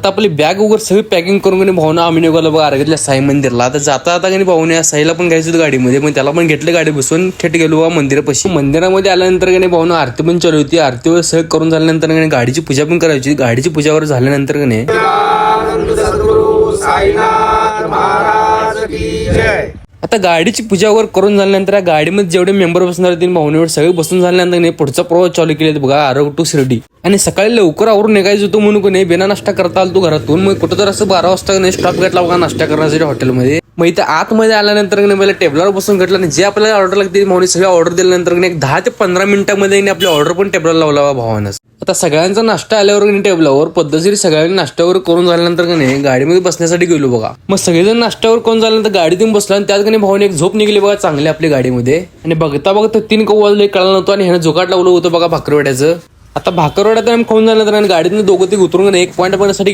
आता आपली बॅग वगैरे सगळी पॅकिंग करून भावना आम्ही निघालो बघा आरगतल्या साई मंदिरला. आता जाता आता भाऊने साईला पण घ्यायचं गाडीमध्ये, मग त्याला पण घेतलं गाडी बसून थेट गेलो बघा मंदिरापाशी. मंदिरामध्ये आल्यानंतर भाऊना आरती पण चालू होती. आरतीवर सगळं करून झाल्यानंतर गाडीची पूजा पण करायची. गाडीची पूजावर झाल्यानंतर आता गाडीची पूजा वगैरे करून झाल्यानंतर गाडीमध्ये जेवढे मेंबर बसणार होते भावनेवर सगळे बसून झाल्यानंतर पुढचा प्रवास चालू केले बघा आरोग्य टू शिर्डी. आणि सकाळी लवकर आवरून निघायचं होतं म्हणून कोणी बिना नाश्ता करता आलो तू घरातून. मग कुठं तर असं 12 वाजता स्टॉप घेतला बघा नाश्ता करण्यासाठी हॉटेलमध्ये. मग इथं आतमध्ये आल्यानंतर मला टेबलावर बसून घेतलं आणि जे आपल्याला ऑर्डर लागते भावने सगळी ऑर्डर दिल्यानंतर एक 10 ते 15 मिनिटांमध्ये आपली ऑर्डर पण टेबलला लावला भावानं. आता सगळ्यांचा नाश्ता आल्यावर टेबलावर पद्धतशीर सगळ्यांनी नाश्त्यावर करून झाल्यानंतर गाडीमध्ये बसण्यासाठी गेलो बघा. मग सगळेजण नाश्त्यावर करून झाल्यानंतर गाडीतून बसला आणि त्यात भावाने एक झोप निघली बघा चांगली आपल्या गाडीमध्ये. आणि बघता 3 वाजले कळलं नव्हतं आणि ह्यानं झोकाट लावलं होतं बघा भाकरवड्याचं. आता भाकरवड्यात आम्ही खाऊन झाल्यानंतर गाडीतून दोघं ते उतरून एक पॉईंट बनण्यासाठी